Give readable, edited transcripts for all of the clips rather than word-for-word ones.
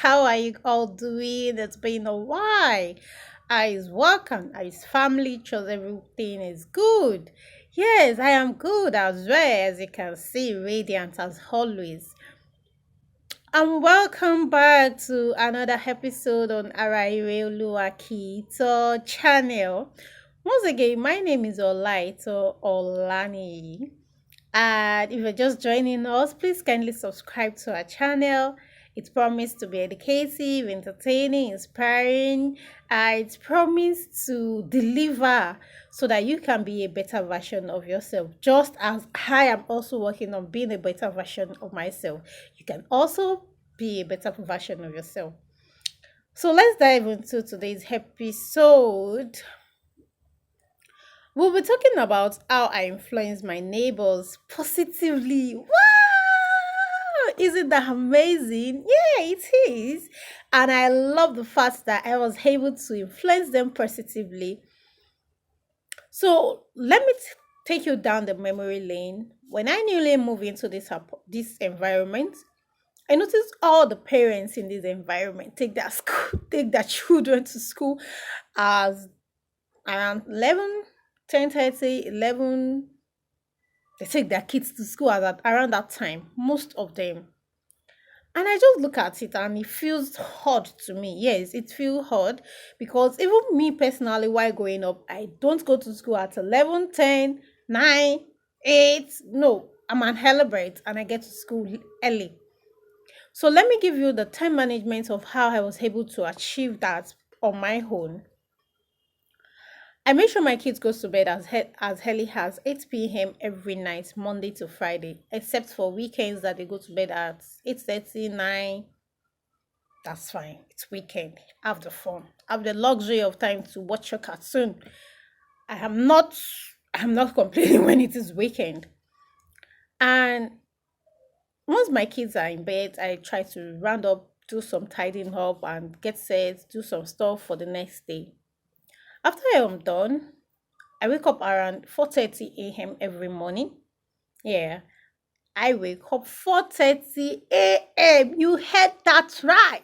How are you all doing? It's been a while. I is welcome. I is family. Trust everything is good. Yes, I am good as well. As you can see, radiant as always. And welcome back to another episode on Araire Luakito channel. Once again, my name is Olaito Olani. And if you're just joining us, please kindly subscribe to our channel. It's promised to be educative, entertaining, inspiring. It's promised to deliver so that you can be a better version of yourself. Just as I am also working on being a better version of myself, you can also be a better version of yourself. So let's dive into today's episode. We'll be talking about how I influence my neighbors positively. Wow! Isn't that amazing? Yeah, it is. And I love the fact that I was able to influence them positively. So let me take you down the memory lane. When I newly moved into this environment, I noticed all the parents in this environment take their children to school as around 11, 10:30, 11. They take their kids to school around that time, most of them. And I just look at it and it feels hard to me. Yes, it feels hard because even me personally, while growing up, I don't go to school at 11, 10, 9, 8. No, I'm an celebrate and I get to school early. So let me give you the time management of how I was able to achieve that on my own. I make sure my kids goes to bed as early as 8 p.m. every night, Monday to Friday, except for weekends that they go to bed at 8:30, 9. That's fine. It's weekend. Have the fun. Have the luxury of time to watch your cartoon. I am not I'm not complaining when it is weekend. And once my kids are in bed, I try to round up, do some tidying up and get set, do some stuff for the next day. After I am done, I wake up around 4:30 a.m. every morning. Yeah, I wake up 4:30 a.m. You heard that right.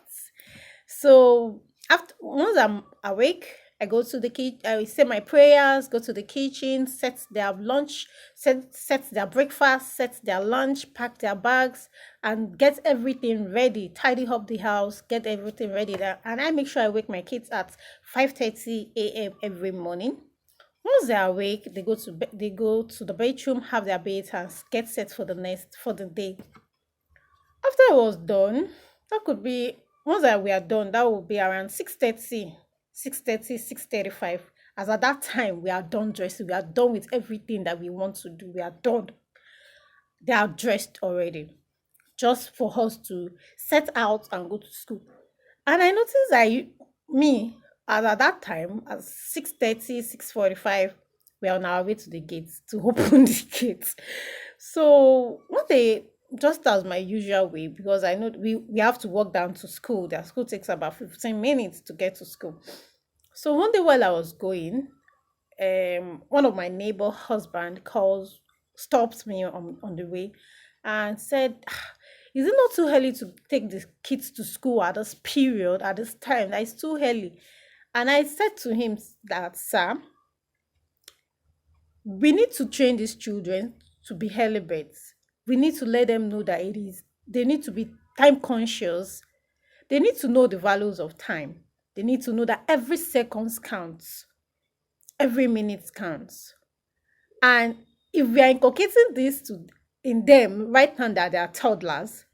So after once I'm awake, I go to the kitchen, I say my prayers, go to the kitchen, set their lunch, set their breakfast, set their lunch, pack their bags, and get everything ready, tidy up the house, get everything ready there. And I make sure I wake my kids at 5:30 a.m. every morning. Once they're awake, they go to the bedroom, have their bath, and get set for the day. After I was done, that could be once I we are done, that will be around 6:30, 6:30, 6:35. As at that time, we are done dressing, we are done with everything that we want to do. We are done. They are dressed already. Just for us to set out and go to school. And I noticed that me, as at that time, at 6:30, 6:45, we are on our way to the gates to open the gates. So one day, just as my usual way, because I know we have to walk down to school. Their school takes about 15 minutes to get to school. So one day while I was going, one of my neighbor husband calls stopped me on the way and said, "Ah, is it not too early to take the kids to school at this period, at this time? That is too early." And I said to him that, "Sir, we need to train these children to be celibates. We need to let them know that they need to be time conscious. They need to know the values of time. They need to know that every second counts, every minute counts. And if we are inculcating this in them right now that they are toddlers,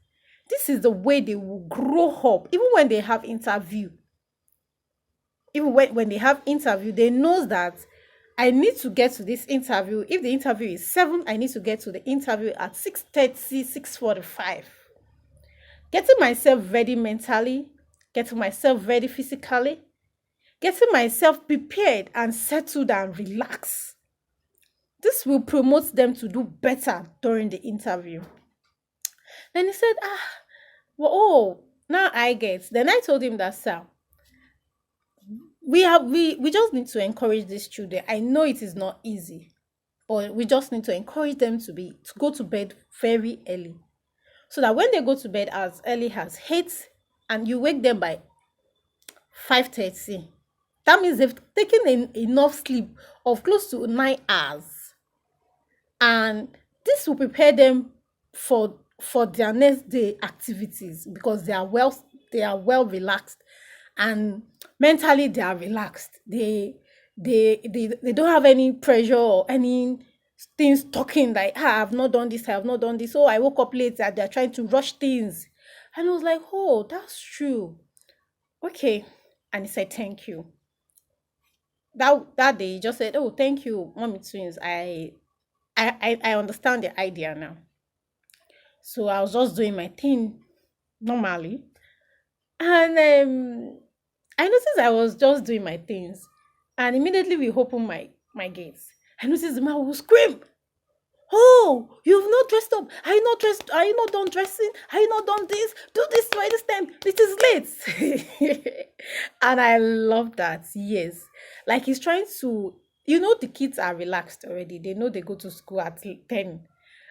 this is the way they will grow up, even when they have interview. Even when they have interview, they know that I need to get to this interview. If the interview is 7, I need to get to the interview at 6:30, 6:45. Getting myself ready mentally, getting myself ready physically, getting myself prepared and settled and relaxed. This will promote them to do better during the interview. Then he said, well, oh, now I get. Then I told him that, sir, we just need to encourage these children. I know it is not easy, but we just need to encourage them to go to bed very early. So that when they go to bed as early as 8, and you wake them by 5:30. That means they've taken enough sleep of close to 9 hours, and this will prepare them for their next day activities because they are well relaxed, and mentally they are relaxed. They don't have any pressure or any things talking like, ah, I've not done this, I have not done this, oh, I woke up late, that they're trying to rush things. And I was like, oh, that's true. Okay. And he said, thank you. That day he just said, oh, thank you, mommy twins. I understand the idea now. So I was just doing my thing normally. And I noticed I was just doing my things. And immediately we opened my gates. I noticed the man will scream, oh, you've not dressed up. Are you not dressed? Are you not done dressing? Are you not done this? Do this by this time. It is late. And I love that. Yes. Like he's trying to, the kids are relaxed already. They know they go to school at 10.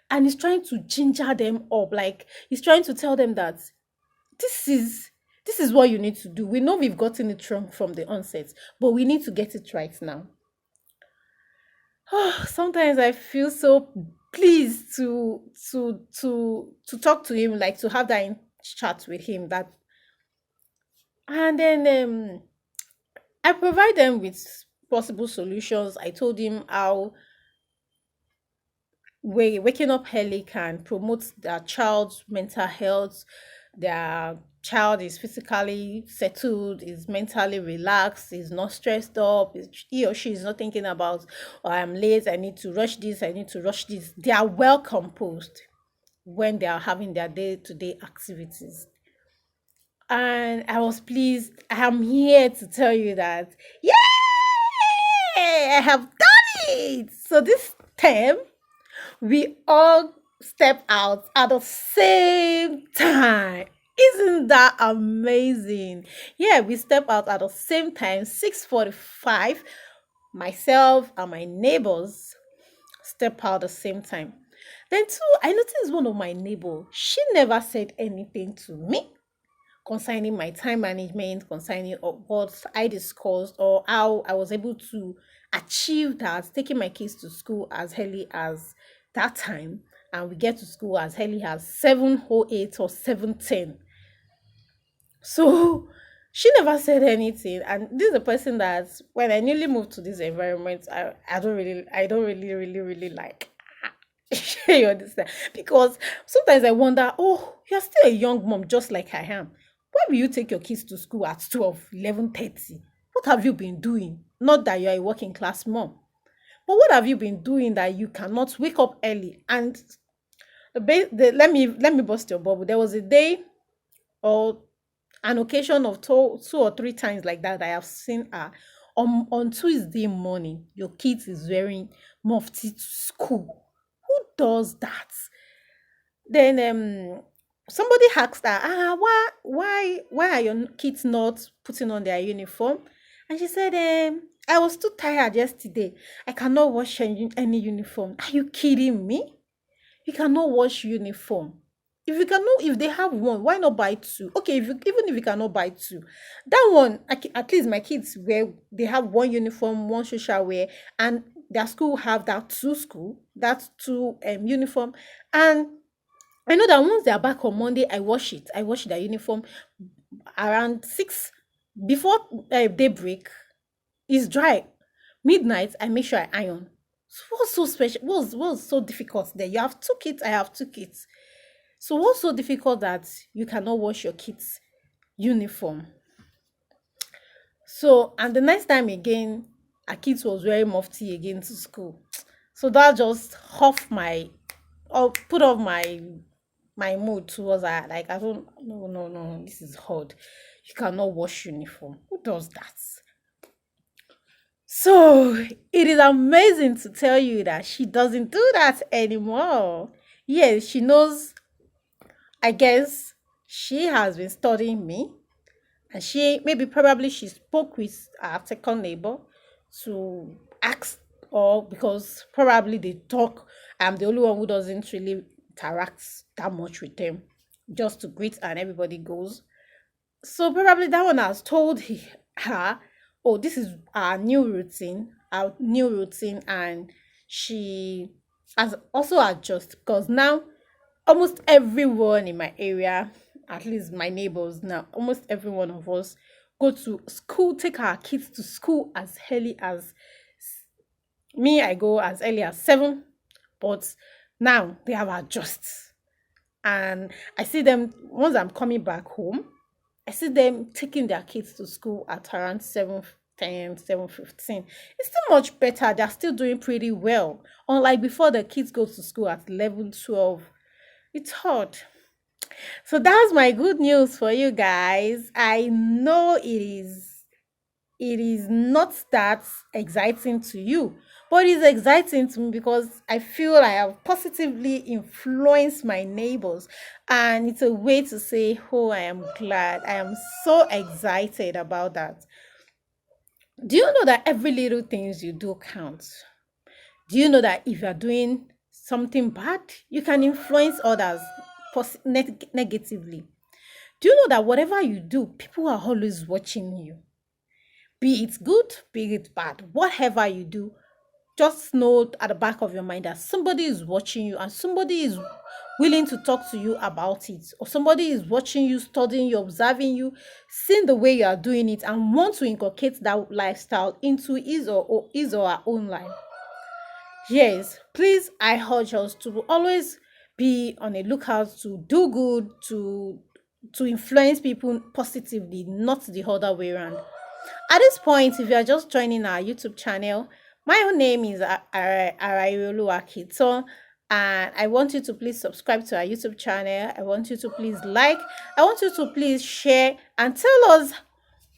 And he's trying to ginger them up. Like he's trying to tell them that this is this is what you need to do. We know we've gotten it wrong from the onset, but we need to get it right now. Sometimes I feel so pleased to talk to him, like to have that chat with him. That and then I provide them with possible solutions. I told him how waking up early can promote their child's mental health. Their child is physically settled, is mentally relaxed, is not stressed up, he or she is not thinking about, oh, I'm late, I need to rush this, I need to rush this. They are well composed when they are having their day-to-day activities. And I was pleased. I'm here to tell you that, yay! I have done it. So this term, we all step out at the same time. Isn't that amazing? Yeah, we step out at the same time, 6:45. Myself and my neighbors step out at the same time. Then too, I noticed one of my neighbor, she never said anything to me concerning my time management, concerning what I discussed or how I was able to achieve that, taking my kids to school as early as that time. And we get to school as early as 7:08 or 7:10. So she never said anything. And this is a person that when I newly moved to this environment, I don't really like. You understand? Because sometimes I wonder, oh, you're still a young mom just like I am. Why will you take your kids to school at 12, 11:30? What have you been doing? Not that you're a working class mom, but what have you been doing that you cannot wake up early? And let me bust your bubble. There was a day or an occasion of two or three times like that I have seen her on Tuesday morning. Your kids is wearing mufti to school. Who does that? Then somebody asked her, why are your kids not putting on their uniform? And she said, I was too tired yesterday. I cannot wash any uniform. Are you kidding me? You cannot wash uniform. If they have one, why not buy two? Okay, even if you cannot buy two, that one at least my kids wear. They have one uniform, one social wear, and their school have that two uniform. And I know that once they are back on Monday, I wash it. I wash their uniform around 6 before daybreak. It's dry. Midnight, I make sure I iron. So what's so special? What's so difficult there? You have two kids, I have two kids. So what's so difficult that you cannot wash your kids' uniform? So and the next time again, our kids was wearing mufti again to school. So that just off my or put off my mood towards her. Like I don't no, this is hard. You cannot wash uniform. Who does that? So it is amazing to tell you that she doesn't do that anymore. Yes, she knows. I guess she has been studying me, and she maybe probably she spoke with our second neighbor to ask, or because probably they talk. I'm the only one who doesn't really interact that much with them, just to greet and everybody goes. So probably that one has told her, oh, this is our new routine, and she has also adjusted because now almost everyone in my area, at least my neighbors now, almost every one of us go to school, take our kids to school as early as me. I go as early as 7, but now they have adjusted. And I see them once I'm coming back home. I see them taking their kids to school at around 7:10, 7:15. It's still much better. They're still doing pretty well. Unlike before, the kids go to school at 11, 12. It's hard. So that's my good news for you guys. I know it is not that exciting to you, but it's exciting to me because I feel I have positively influenced my neighbors, and it's a way to say, oh, I am glad, I am so excited about that. Do you know that every little things you do counts? Do you know that if you're doing something bad, you can influence others negatively? Do you know that whatever you do, people are always watching you? Be it good, be it bad, whatever you do, just know at the back of your mind that somebody is watching you and somebody is willing to talk to you about it, or somebody is watching you, studying you, observing you, seeing the way you are doing it, and want to inculcate that lifestyle into his or her own life. Yes, please, I urge us to always be on a lookout to do good, to influence people positively, not the other way around. At this point, if you are just joining our YouTube channel, my own name is Arayolu Akito, and I want you to please subscribe to our YouTube channel. I want you to please like, I want you to please share, and tell us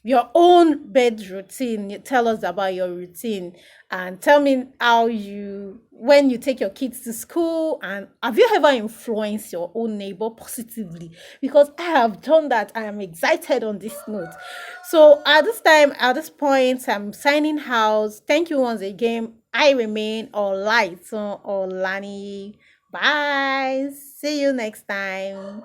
your own bed routine. You tell us about your routine, and tell me how you, when you take your kids to school, and have you ever influenced your own neighbor positively? Because I have done that. I am excited on this note. So at this point, I'm signing out. Thank you once again. I remain Olaiton Olani. Bye. See you next time.